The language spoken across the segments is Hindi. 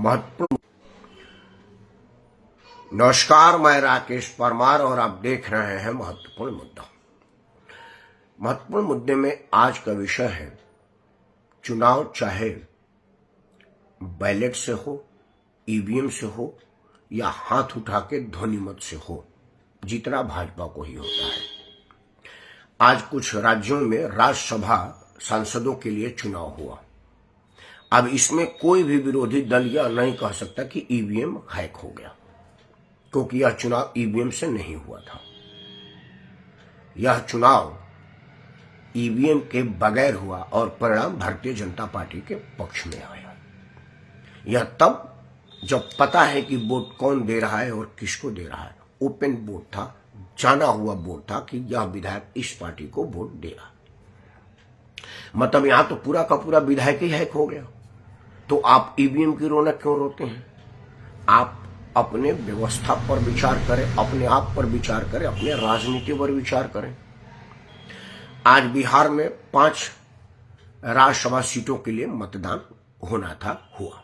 महत्वपूर्ण। नमस्कार, मैं राकेश परमार और आप देख रहे हैं महत्वपूर्ण मुद्दा। महत्वपूर्ण मुद्दे में आज का विषय है चुनाव, चाहे बैलेट से हो, ईवीएम से हो या हाथ उठा के ध्वनि मत से हो, जीतना भाजपा को ही होता है। आज कुछ राज्यों में राज्यसभा सांसदों के लिए चुनाव हुआ। अब इसमें कोई भी विरोधी दल यह नहीं कह सकता कि ईवीएम हैक हो गया, क्योंकि यह चुनाव ईवीएम से नहीं हुआ था। यह चुनाव ईवीएम के बगैर हुआ और परिणाम भारतीय जनता पार्टी के पक्ष में आया। यह तब जब पता है कि वोट कौन दे रहा है और किसको दे रहा है। ओपन वोट था, जाना हुआ वोट था कि यह विधायक इस पार्टी को वोट दे रहा। मतलब यहां तो पूरा का पूरा विधायक ही हैक हो गया। तो आप ईवीएम की रौनक क्यों रोते हैं? आप अपने व्यवस्था पर विचार करें, अपने आप पर विचार करें, अपने राजनीति पर विचार करें। आज बिहार में 5 राज्यसभा सीटों के लिए मतदान होना था, हुआ।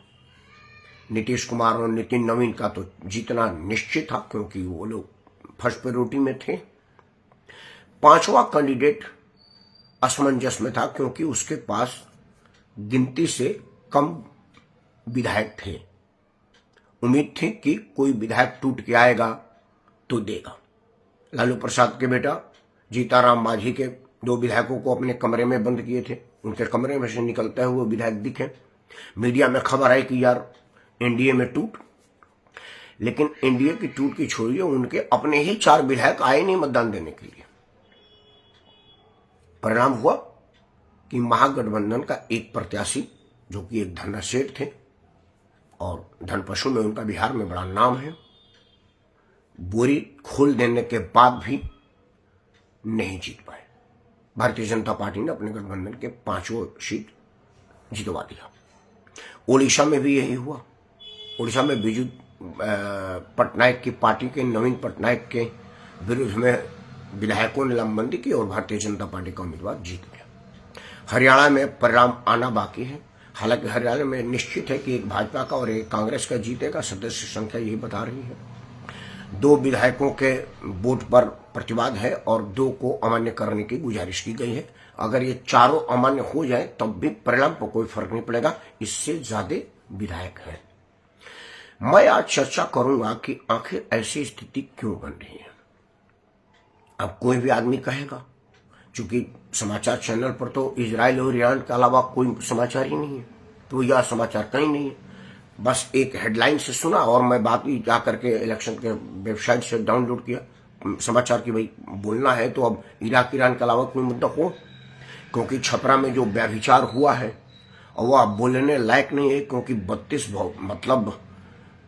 नीतीश कुमार और नितिन नवीन का तो जीतना निश्चित था, क्योंकि वो लोग फर्स्ट प्रायोरिटी में थे। 5वां कैंडिडेट असमंजस में था, क्योंकि उसके पास गिनती से कम विधायक थे। उम्मीद थी कि कोई विधायक टूट के आएगा तो देगा। लालू प्रसाद के बेटा जीताराम मांझी के 2 विधायकों को अपने कमरे में बंद किए थे। उनके कमरे में से निकलते हुए विधायक दिखे। मीडिया में खबर आई कि यार एनडीए में टूट, लेकिन एनडीए की टूट की छोड़िए, उनके अपने ही 4 विधायक आए नहीं मतदान देने के लिए। परिणाम हुआ कि महागठबंधन का एक प्रत्याशी, जो कि एक धनासेठ थे और धनपशु में उनका बिहार में बड़ा नाम है, बोरी खोल देने के बाद भी नहीं जीत पाए। भारतीय जनता पार्टी ने अपने गठबंधन के 5वां सीट जितवा दिया। ओडिशा में भी यही हुआ। ओडिशा में बिजू पटनायक की पार्टी के नवीन पटनायक के विरुद्ध में विधायकों ने लामबंदी की और भारतीय जनता पार्टी का उम्मीदवार जीत गया। हरियाणा में परिणाम आना बाकी है। हालांकि हरियाणा में निश्चित है कि एक भाजपा का और एक कांग्रेस का जीतेगा। सदस्य संख्या यही बता रही है। 2 विधायकों के वोट पर प्रतिवाद है और 2 को अमान्य करने की गुजारिश की गई है। अगर ये चारों अमान्य हो जाए तब भी परिणाम पर कोई फर्क नहीं पड़ेगा। इससे ज्यादा विधायक है। मैं आज चर्चा करूंगा कि आखिर ऐसी स्थिति क्यों बन रही है। अब कोई भी आदमी कहेगा, क्योंकि समाचार चैनल पर तो इजराइल और ईरान के अलावा कोई समाचार ही नहीं है, तो यह समाचार कहीं नहीं है। बस एक हेडलाइन से सुना और मैं बात ही जा करके इलेक्शन के वेबसाइट से डाउनलोड किया समाचार की भाई बोलना है तो अब इराक ईरान के अलावा कोई मुद्दा हो, क्योंकि छपरा में जो व्यभिचार हुआ है और वह बोलने लायक नहीं है, क्योंकि 32 मतलब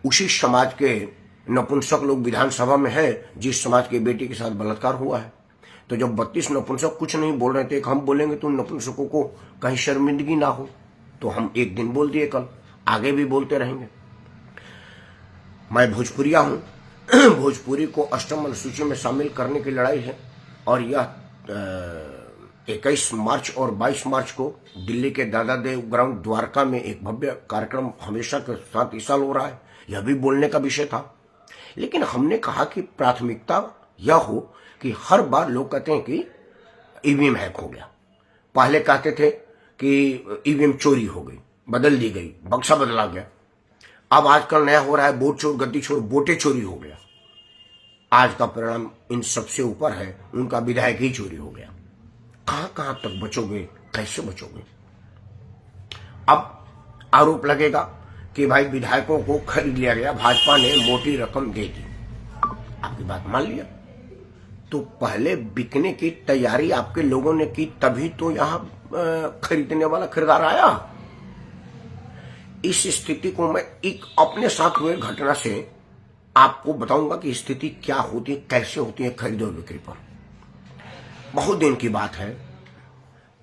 उसी समाज के नपुंसक लोग विधानसभा में है जिस समाज की बेटी के साथ बलात्कार हुआ है। तो जब 32 नपुंसक कुछ नहीं बोल रहे थे, हम बोलेंगे तो नपुंसकों को कहीं शर्मिंदगी ना हो, तो हम एक दिन बोल दिए, कल आगे भी बोलते रहेंगे। मैं भोजपुरिया हूं। भोजपुरी को अष्टम अनुसूची में शामिल करने की लड़ाई है और यह 21 मार्च और 22 मार्च को दिल्ली के दादा देव ग्राउंड द्वारका में एक भव्य कार्यक्रम हमेशा के साथ इस साल हो रहा है। यह भी बोलने का विषय था, लेकिन हमने कहा कि प्राथमिकता यह हो कि हर बार लोग कहते हैं कि ईवीएम हैक हो गया। पहले कहते थे कि ईवीएम चोरी हो गई, बदल दी गई, बक्सा बदला गया। अब आजकल नया हो रहा है वोट चोर, गद्दी चोर, वोटे चोरी हो गया। आज का परिणाम इन सबसे ऊपर है, उनका विधायक ही चोरी हो गया। कहां तक बचोगे, कैसे बचोगे? अब आरोप लगेगा कि भाई विधायकों को खरीद लिया गया, भाजपा ने मोटी रकम दे दी। आपकी बात मान लिया, तो पहले बिकने की तैयारी आपके लोगों ने की, तभी तो यहां खरीदने वाला खरीदार आया। इस स्थिति को मैं एक अपने साथ हुए घटना से आपको बताऊंगा कि स्थिति क्या होती है, कैसे होती है खरीद और बिक्री पर। बहुत दिन की बात है,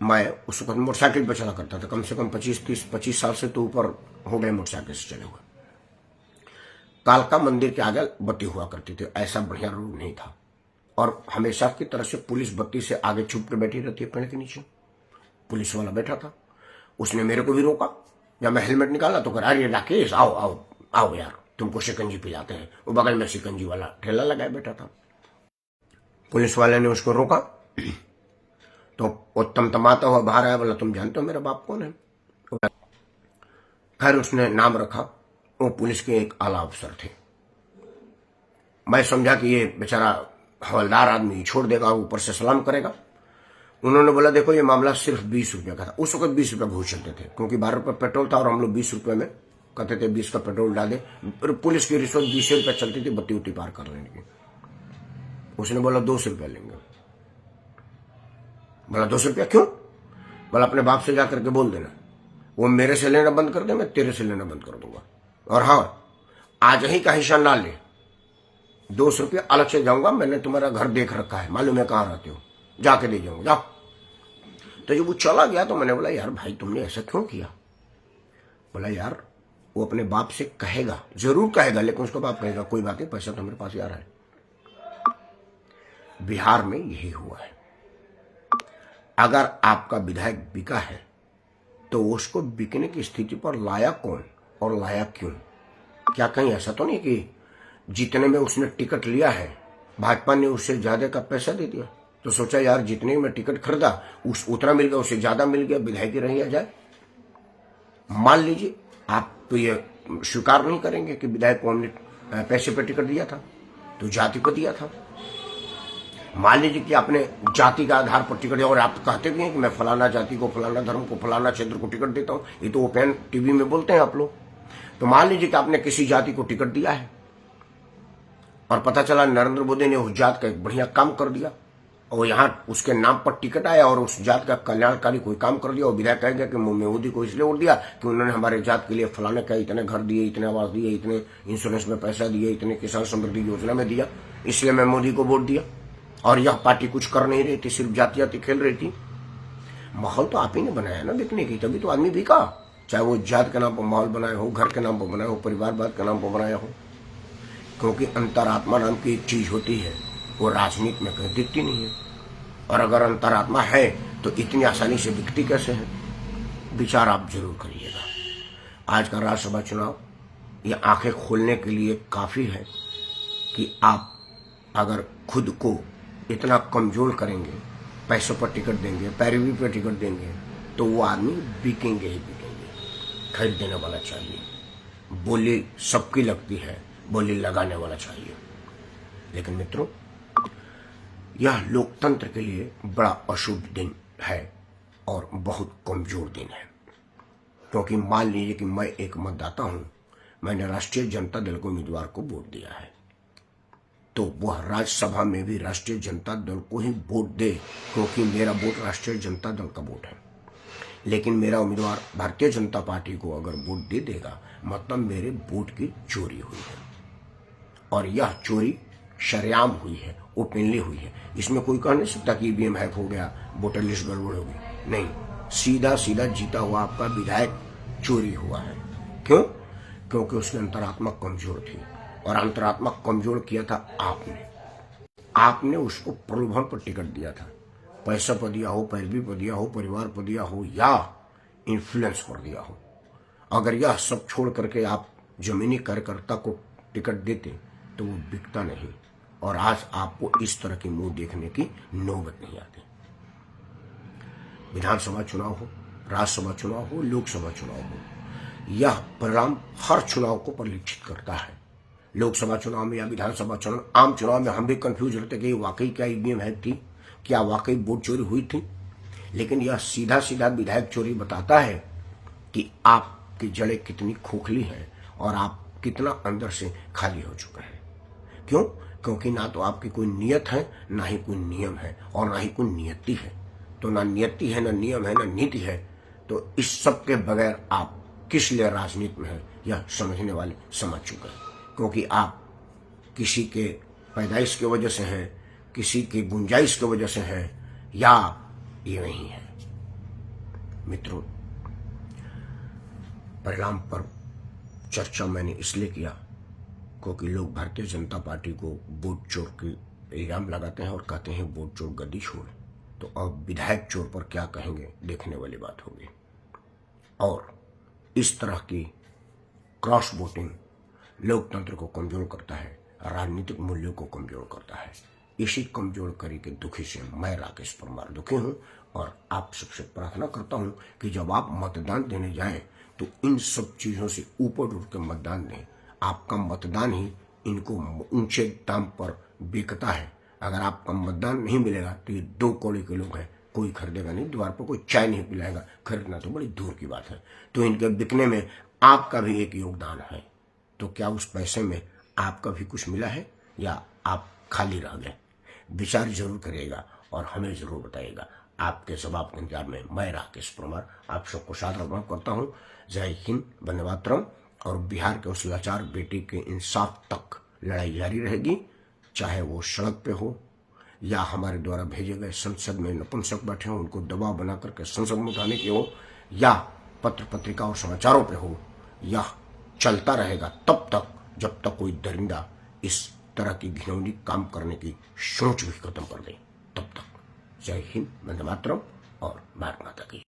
मैं उस वक्त मोटरसाइकिल पर चला करता था। कम से कम 25 साल से तो ऊपर हो गए मोटरसाइकिल से चले हुए। कालका मंदिर के आगे बत्ती हुआ करती थी, ऐसा बढ़िया रोड नहीं था और हमेशा की तरह से पुलिस बत्ती से आगे छुप कर बैठी रहती है पेड़ के नीचे। पुलिस वाला बैठा था, उसने मेरे को भी रोका जब मैं हेलमेट निकाला तो कहा, अरे राकेश आओ आओ आओ यार, तुमको शिकंजी पिलाते हैं। वो बगल में शिकंजी वाला ठेला लगाए बैठा था। पुलिस वाले ने उसको रोका तो वो तमतमाता हुआ बाहर आया, बोला तुम जानते हो मेरा बाप कौन है? खैर उसने नाम रखा, वो पुलिस के एक आला अफसर थे। मैं समझा कि ये बेचारा हवलदार आदमी छोड़ देगा, ऊपर से सलाम करेगा। उन्होंने बोला देखो ये मामला सिर्फ 20 रुपये का था। उस वक्त 20 रुपये घूस चलते थे, क्योंकि 12 रुपये पेट्रोल था और हम लोग 20 रुपये में कहते थे 20 का पेट्रोल डाले। पुलिस की रिश्वत 20 रुपये चलती थी बत्ती उट्टी पार कर लेने की। उसने बोला 200 रुपये लेंगे। बोला 200 रुपया क्यों? बोला अपने बाप से जाकर के बोल देना, वो मेरे से लेना बंद कर दे, मैं तेरे से लेना बंद कर दूंगा। और हाँ, आज ही का हिस्सा ना ले, 200 रुपया अलग से जाऊंगा, मैंने तुम्हारा घर देख रखा है, मालूम है कहाँ रहते हो, जाके दे जाऊंगा, जाओ। तो जब वो चला गया तो मैंने बोला यार भाई तुमने ऐसा क्यों किया? बोला यार वो अपने बाप से कहेगा, जरूर कहेगा, लेकिन उसका बाप कहेगा कोई बात नहीं, पैसा तो मेरे पास ही आ रहा है। बिहार में यही हुआ है। अगर आपका विधायक बिका है तो उसको बिकने की स्थिति पर लाया कौन और लाया क्यों? क्या कहीं ऐसा तो नहीं कि जितने में उसने टिकट लिया है भाजपा ने उससे ज्यादा का पैसा दे दिया, तो सोचा यार जितने में टिकट खरीदा उतना मिल गया, उससे ज्यादा मिल गया, विधायक ही रह जाए। मान लीजिए आप तो ये स्वीकार नहीं करेंगे कि विधायक को हमने पैसे पर टिकट दिया था, तो जाति को दिया था। मान लीजिए कि आपने जाति का आधार पर टिकट दिया और आप कहते भी हैं कि मैं फलाना जाति को, फलाना धर्म को, फलाना क्षेत्र को टिकट देता हूं, ये तो ओपन टीवी में बोलते हैं आप लोग। तो मान लीजिए कि आपने किसी जाति को टिकट दिया है और पता चला नरेंद्र मोदी ने उस जात का एक बढ़िया काम कर दिया और यहाँ उसके नाम पर टिकट आया और उस जात का कल्याणकारी कोई काम कर दिया, और विधायक कहेगा कि मोदी को इसलिए वोट दिया कि उन्होंने हमारे जात के लिए फलाने का इतने घर दिए, इतने आवास दिए, इतने इंश्योरेंस में पैसा दिए, इतने किसान समृद्धि योजना में दिया, इसलिए मैं मोदी को वोट दिया। और यह पार्टी कुछ कर नहीं रही थी, सिर्फ जाति खेल रही थी। माहौल तो आप ही ने बनाया ना बिकने की, तभी तो आदमी बिका। चाहे वो जात के नाम पर माहौल बनाया हो, घर के नाम पर बनाया हो, परिवारवाद के नाम पर बनाया हो। क्योंकि अंतरात्मा नाम की एक चीज होती है, वो राजनीति में कहीं दिखती नहीं है। और अगर अंतरात्मा है तो इतनी आसानी से बिकती कैसे है? विचार आप जरूर करिएगा। आज का राज्यसभा चुनाव ये आंखें खोलने के लिए काफी है कि आप अगर खुद को इतना कमजोर करेंगे, पैसों पर टिकट देंगे, पैरवी पर टिकट देंगे, तो वो आदमी बिकेंगे ही बिकेंगे। खरीद देने वाला चाहिए। बोली सबकी लगती है, बोली लगाने वाला चाहिए। लेकिन मित्रों, यह लोकतंत्र के लिए बड़ा अशुभ दिन है और बहुत कमजोर दिन है। क्योंकि मान लीजिए कि मैं एक मतदाता हूं, मैंने राष्ट्रीय जनता दल को उम्मीदवार को वोट दिया है, तो वह राज्यसभा में भी राष्ट्रीय जनता दल को ही वोट दे, क्योंकि मेरा वोट राष्ट्रीय जनता दल का वोट है। लेकिन मेरा उम्मीदवार भारतीय जनता पार्टी को अगर वोट दे देगा, मतलब मेरे वोट की चोरी हुई है। और यह चोरी शरेआम हुई है, ओपनली हुई है। इसमें कोई कह नहीं सकता कि ईवीएम हैक हो गया, वोटर लिस्ट गड़बड़ हो गई। नहीं, सीधा सीधा जीता हुआ आपका विधायक चोरी हुआ है। क्यों? क्योंकि उसकी अंतरात्मा कमजोर थी, और अंतरात्मा कमजोर किया था आपने उसको प्रलोभन पर टिकट दिया था। पैसा पर दिया हो, पैरवी पर दिया हो, परिवार पर दिया हो, या इन्फ्लुएंस पर दिया हो। अगर यह सब छोड़ करके आप जमीनी कार्यकर्ता को टिकट देते तो वो बिकता नहीं, और आज आपको इस तरह की मुंह देखने की नौबत नहीं आती। विधानसभा चुनाव हो, राज्यसभा चुनाव हो, लोकसभा चुनाव हो, यह परिणाम हर चुनाव को परिलक्षित करता है। लोकसभा चुनाव में या विधानसभा चुनाव, आम चुनाव में हम भी कंफ्यूज रहते कि वाकई क्या ईवीएम हैक थी, क्या वाकई वोट चोरी हुई थी। लेकिन यह सीधा सीधा विधायक चोरी बताता है कि आपकी जड़ें कितनी खोखली हैं और आप कितना अंदर से खाली हो चुके हैं। क्यों? क्योंकि ना तो आपकी कोई नियत है, ना ही कोई नियम है, और ना ही कोई नियति है। तो ना नियति है, ना नियम है, ना नीति है। तो इस सब के बगैर आप किस लिए राजनीति में है, यह समझने वाले समझ चुके हैं। क्योंकि आप किसी के पैदाइश की वजह से हैं, किसी की गुंजाइश की वजह से हैं, या ये नहीं है। मित्रों, परिणाम पर चर्चा मैंने इसलिए किया क्योंकि लोग भारतीय जनता पार्टी को वोट चोर के इल्जाम लगाते हैं और कहते हैं वोट चोर गद्दी छोड़। तो अब विधायक चोर पर क्या कहेंगे, देखने वाली बात होगी। और इस तरह की क्रॉस वोटिंग लोकतंत्र को कमजोर करता है, राजनीतिक मूल्यों को कमजोर करता है। इसी कमजोर करी के दुखी से मैं राकेश परमार दुखी हूं और आप सबसे प्रार्थना करता हूं कि जब आप मतदान देने जाएं तो इन सब चीजों से ऊपर उठ के मतदान दें। आपका मतदान ही इनको ऊंचे दाम पर बिकता है। अगर आपका मतदान नहीं मिलेगा तो ये 2 कौड़ी के लोग हैं, कोई खरीदेगा नहीं, द्वार पर कोई चाय नहीं पिलाएगा, खरीदना तो बड़ी दूर की बात है। तो इनके बिकने में आपका भी एक योगदान है। तो क्या उस पैसे में आपका भी कुछ मिला है या आप खाली रह गए? विचार जरूर करिएगा और हमें जरूर बताइएगा। आपके जवाब के इंतजार में मैं राकेश परमार आप सबको सादर प्रणाम करता हूँ। जय हिंद, वंदे मातरम। और बिहार के उस लाचार बेटी के इंसाफ तक लड़ाई जारी रहेगी, चाहे वो सड़क पे हो या हमारे द्वारा भेजे गए संसद में नपुंसक बैठे हो, उनको दबाव बना करके संसद में उठाने की हो, या पत्र पत्रिका और समाचारों पे हो, या चलता रहेगा तब तक जब तक कोई दरिंदा इस तरह की घिनौनी काम करने की सोच भी खत्म कर दे। तब तक जय हिंद, वंदे मातरम और भारत माता की।